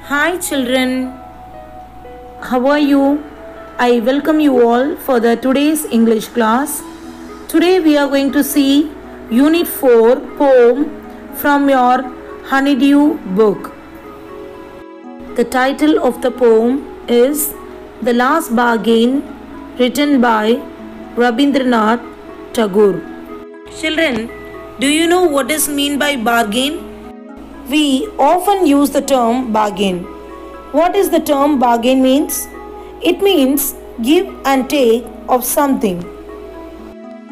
Hi children, how are you? I welcome you all for the today's English class. Today we are going to see Unit 4 poem from your Honeydew book. The title of the poem is The Last Bargain, written by Rabindranath Tagore. Children, do you know what is meant by bargain? We often use the term bargain. What is the term bargain means? It means give and take of something.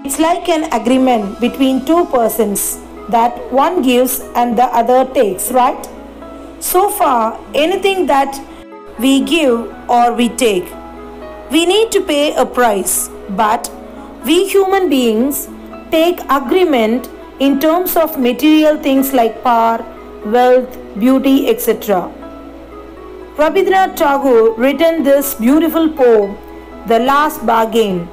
It's like an agreement between two persons that one gives and the other takes, right? So far, anything that we give or we take, we need to pay a price, but we human beings take agreement in terms of material things like power, wealth, beauty, etc. Rabindranath Tagore written this beautiful poem, The Last Bargain,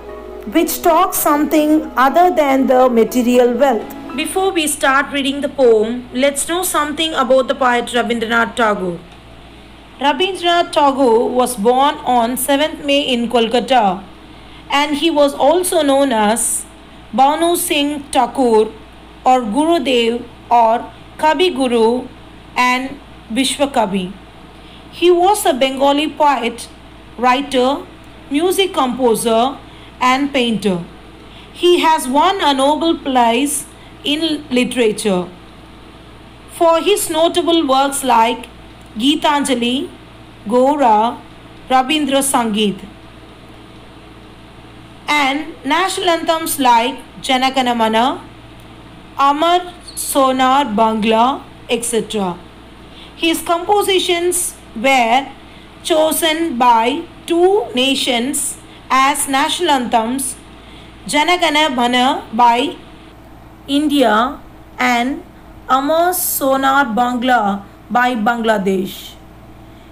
which talks something other than the material wealth. Before we start reading the poem, let's know something about the poet Rabindranath Tagore. Rabindranath Tagore was born on 7th May in Kolkata, and he was also known as Bhanu Singh Thakur or Gurudev or Kabi Guru and Vishwakabi. He was a Bengali poet, writer, music composer and painter. He has won a Nobel Prize in literature for his notable works like Geetanjali, Gora, Rabindra Sangeet, and national anthems like Jana Gana Mana, Amar Sonar Bangla, etc. His compositions were chosen by two nations as national anthems, Jana Gana Mana by India and Amar Sonar Bangla by Bangladesh.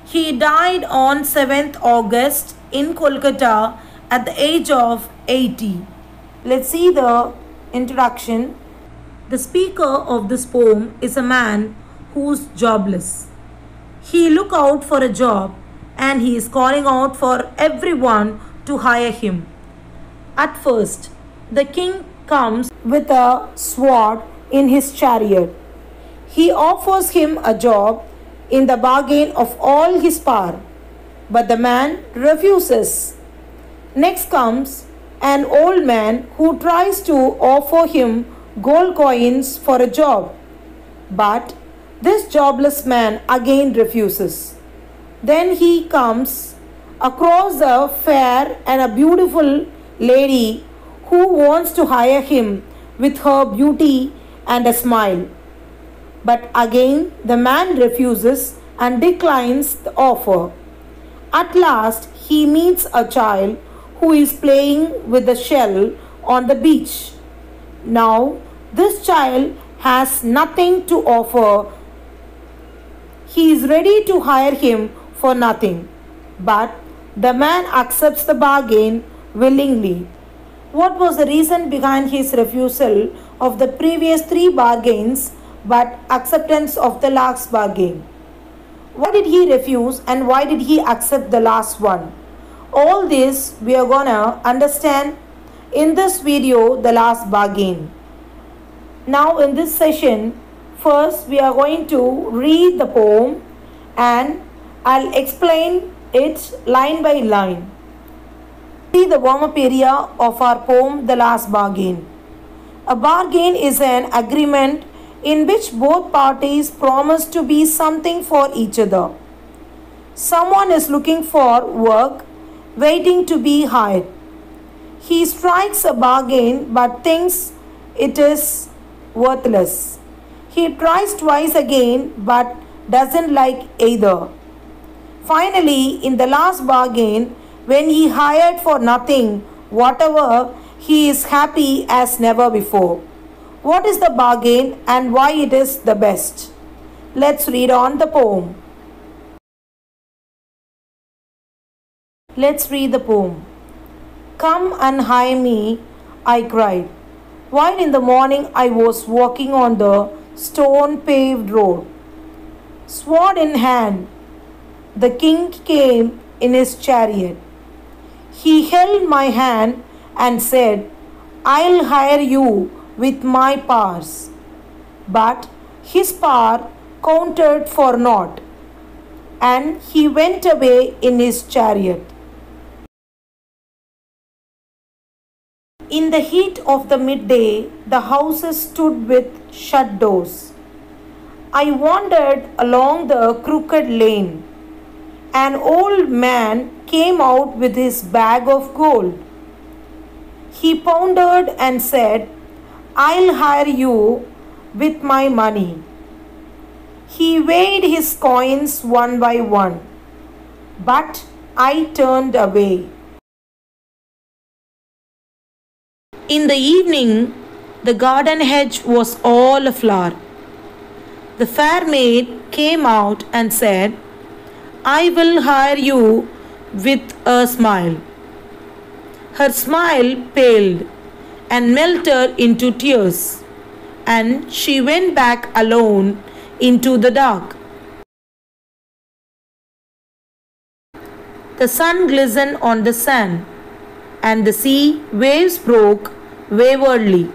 He died on 7th August in Kolkata at the age of 80. Let's see the introduction. The speaker of this poem is a man who's jobless. He look out for a job and he is calling out for everyone to hire him. At first, the king comes with a sword in his chariot. He offers him a job in the bargain of all his power, but the man refuses. Next comes an old man who tries to offer him gold coins for a job, but this jobless man again refuses. Then he comes across a fair and a beautiful lady who wants to hire him with her beauty and a smile. But again the man refuses and declines the offer. At last he meets a child who is playing with a shell on the beach. Now this child has nothing to offer. He is ready to hire him for nothing, but the man accepts the bargain willingly. What was the reason behind his refusal of the previous three bargains but acceptance of the last bargain? Why did he refuse and why did he accept the last one? All this we are gonna understand in this video, The Last Bargain. Now in this session, first we are going to read the poem and I'll explain it line by line. See the warm-up area of our poem, The Last Bargain. A bargain is an agreement in which both parties promise to be something for each other. Someone is looking for work, waiting to be hired. He strikes a bargain but thinks it is worthless. He tries twice again but doesn't like either. Finally, in the last bargain, when he hired for nothing, whatever, he is happy as never before. What is the bargain and why it is the best? Let's read on the poem. Let's read the poem. Come and hire me, I cried, while in the morning I was walking on the stone-paved road. Sword in hand, the king came in his chariot. He held my hand and said, I'll hire you with my powers. But his power counted for naught, and he went away in his chariot. In the heat of the midday, the houses stood with shut doors. I wandered along the crooked lane. An old man came out with his bag of gold. He pondered and said, I'll hire you with my money. He weighed his coins one by one, but I turned away. In the evening, the garden hedge was all aflower. The fair maid came out and said, I will hire you with a smile. Her smile paled and melted into tears, and she went back alone into the dark. The sun glistened on the sand, and the sea waves broke waywardly.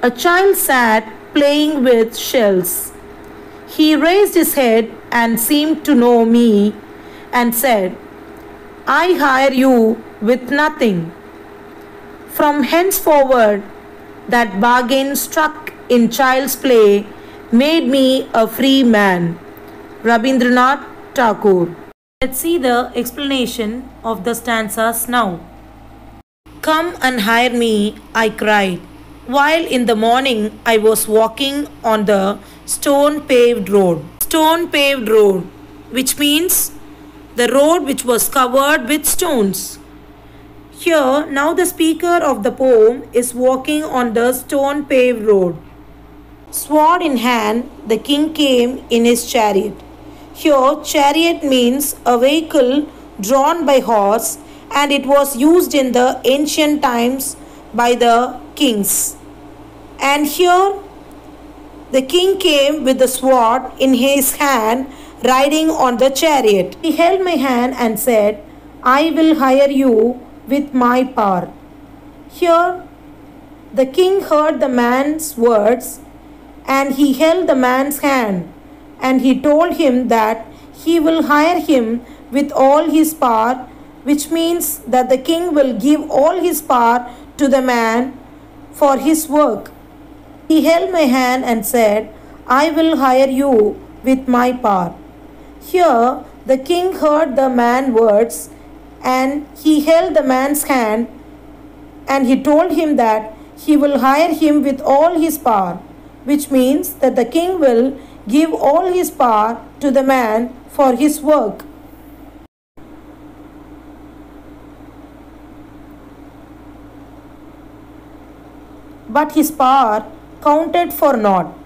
A child sat playing with shells. He raised his head and seemed to know me and said, I hire you with nothing. From henceforward, that bargain struck in child's play made me a free man. Rabindranath Tagore. Let's see the explanation of the stanzas now. Come and hire me, I cried, while in the morning I was walking on the stone-paved road. Stone-paved road, which means the road which was covered with stones. Here, now the speaker of the poem is walking on the stone-paved road. Sword in hand, the king came in his chariot. Here, chariot means a vehicle drawn by horse, and it was used in the ancient times by the kings. And here, the king came with the sword in his hand, riding on the chariot. He held my hand and said, I will hire you with my power. Here, the king heard the man's words, and he held the man's hand, and he told him that he will hire him with all his power, which means that the king will give all his power to the man for his work. He held my hand and said, I will hire you with my power. Here, the king heard the man's words, and he held the man's hand, and he told him that he will hire him with all his power, which means that the king will give all his power to the man for his work. But his power counted for naught.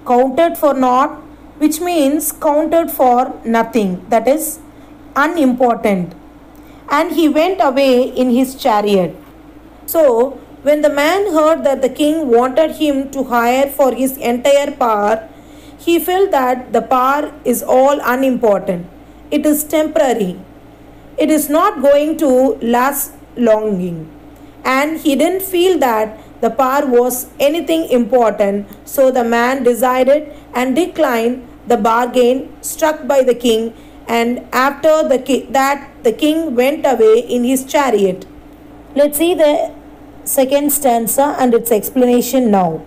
Counted for naught, which means counted for nothing, that is unimportant. And he went away in his chariot. So, when the man heard that the king wanted him to hire for his entire power, he felt that the power is all unimportant. It is temporary. It is not going to last long. And he didn't feel that the power was anything important, so the man decided and declined the bargain struck by the king, and after that the king went away in his chariot. Let's see the second stanza and its explanation now.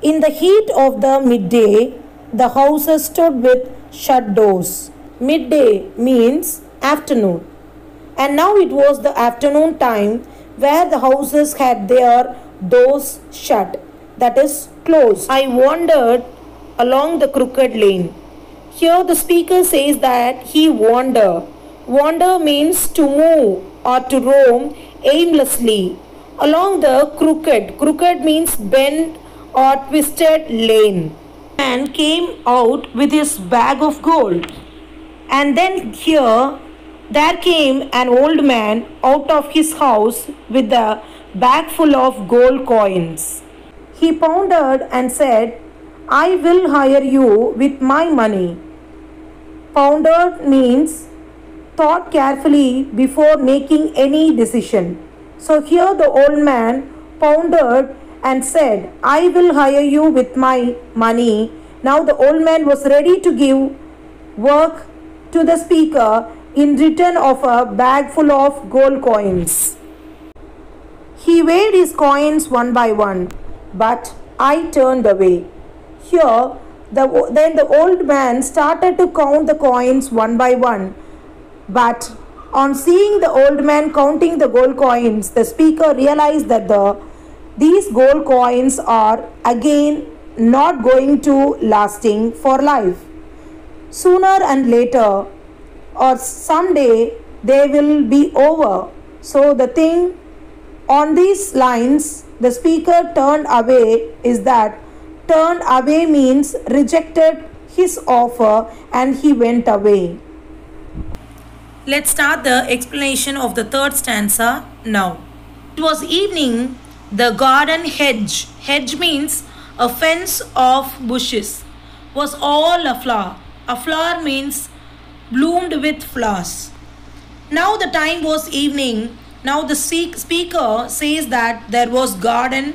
In the heat of the midday, the houses stood with shut doors. Midday means afternoon. And now it was the afternoon time where the houses had their doors shut, that is closed. I wandered along the crooked lane. Here the speaker says that he wandered. Wander means to move or to roam aimlessly along the crooked. Crooked means bent or twisted lane. Man came out with his bag of gold. And then here there came an old man out of his house with a bag full of gold coins. He pondered and said, I will hire you with my money. Pondered means thought carefully before making any decision. So here the old man pondered and said, I will hire you with my money. Now the old man was ready to give work to the speaker in return of a bag full of gold coins. He weighed his coins one by one, but I turned away. Here, then the old man started to count the coins one by one, but on seeing the old man counting the gold coins, the speaker realized that these gold coins are again not going to lasting for life. Sooner and later or someday they will be over. So the thing on these lines the speaker turned away is that turned away means rejected his offer and he went away. Let's start the explanation of the third stanza now. It was evening, the garden hedge means a fence of bushes, was all aflower. A flower means bloomed with flowers. Now the time was evening. Now the speaker says that there was garden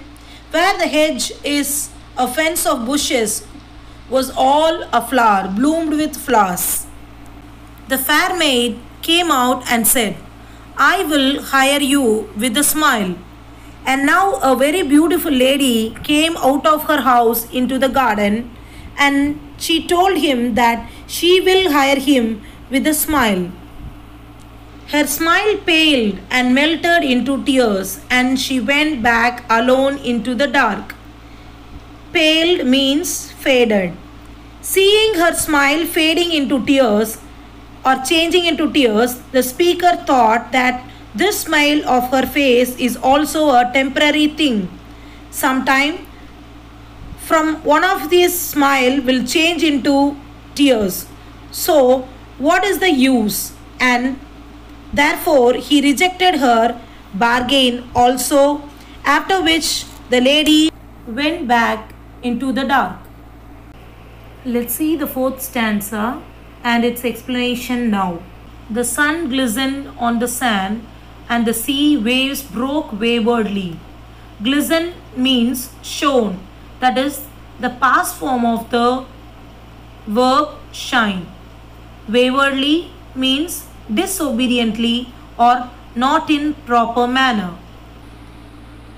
where the hedge is a fence of bushes was all aflower, bloomed with flowers. The fair maid came out and said, I will hire you with a smile. And now a very beautiful lady came out of her house into the garden and she told him that she will hire him with a smile. Her smile paled and melted into tears and she went back alone into the dark. Paled means faded. Seeing her smile fading into tears or changing into tears, the speaker thought that this smile of her face is also a temporary thing. Sometime from one of these smile will change into tears. So what is the use? And therefore he rejected her bargain also, after which the lady went back into the dark. Let's see the fourth stanza and its explanation now. The sun glistened on the sand and the sea waves broke waywardly. Glisten means shone, that is the past form of the verb shine. Waywardly means disobediently or not in proper manner.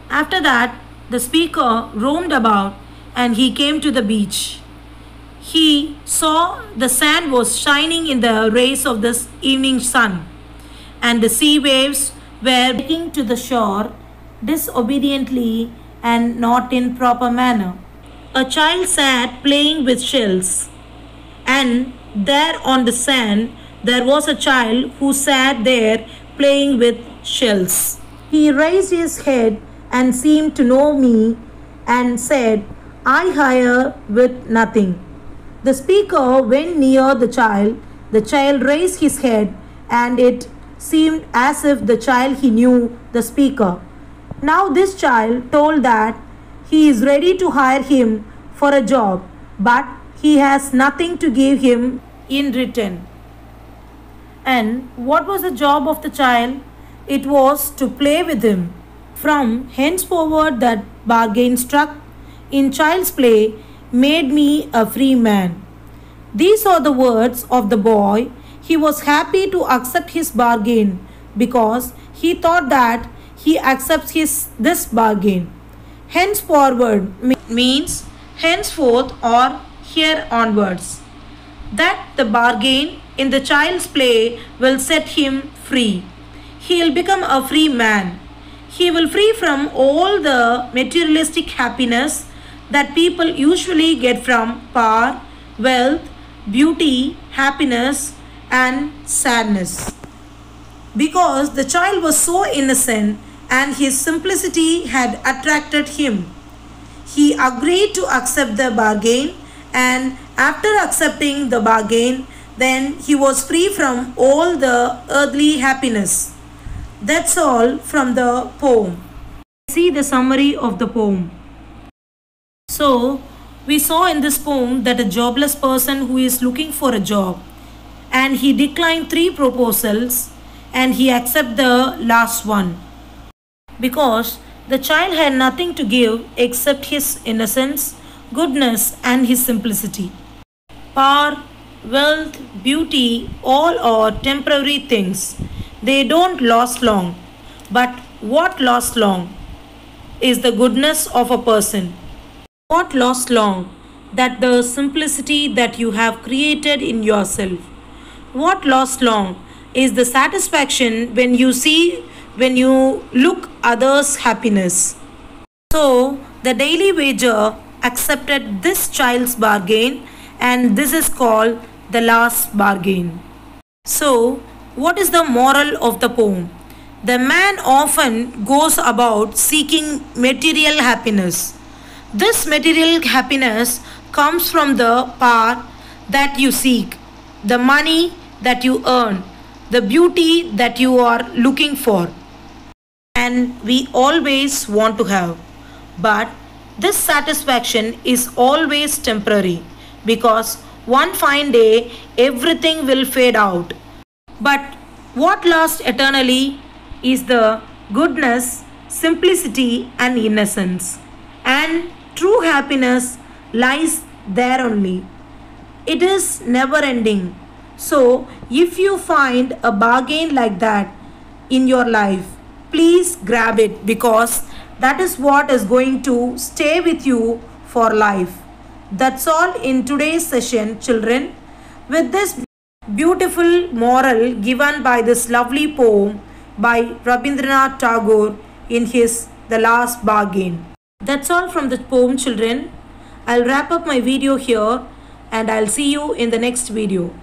After that, the speaker roamed about and he came to the beach. He saw the sand was shining in the rays of the evening sun, and the sea waves were breaking to the shore disobediently and not in proper manner. A child sat playing with shells, and there on the sand there was a child who sat there playing with shells. He raised his head and seemed to know me and said, I hire with nothing. The speaker went near the child. The child raised his head and it seemed as if the child he knew the speaker. Now this child told that he is ready to hire him for a job, but he has nothing to give him in return. And what was the job of the child? It was to play with him. From henceforward that bargain struck in child's play made me a free man. These are the words of the boy. He was happy to accept his bargain because he thought that he accepts this bargain. Henceforward means henceforth or here onwards. That the bargain in the child's play will set him free. He will become a free man. He will free from all the materialistic happiness that people usually get from power, wealth, beauty, happiness and sadness. Because the child was so innocent and his simplicity had attracted him, he agreed to accept the bargain, and after accepting the bargain, then he was free from all the earthly happiness. That's all from the poem. See the summary of the poem. So, we saw in this poem that a jobless person who is looking for a job, and he declined 3 proposals and he accepted the last one because the child had nothing to give except his innocence, goodness, and his simplicity. Power, wealth, beauty, all are temporary things. They don't last long. But what lasts long is the goodness of a person. What lasts long? That the simplicity that you have created in yourself. What lasts long is the satisfaction when you look others' happiness. So the daily wager accepted this child's bargain, and this is called the last bargain. So, what is the moral of the poem? The man often goes about seeking material happiness. This material happiness comes from the power that you seek, the money that you earn, the beauty that you are looking for, and we always want to have. But this satisfaction is always temporary because one fine day everything will fade out. But what lasts eternally is the goodness, simplicity, and innocence. And true happiness lies there only. It is never ending. So, if you find a bargain like that in your life, please grab it because that is what is going to stay with you for life. That's all in today's session, children. With this beautiful moral given by this lovely poem by Rabindranath Tagore in his The Last Bargain. That's all from the poem, children. I'll wrap up my video here and I'll see you in the next video.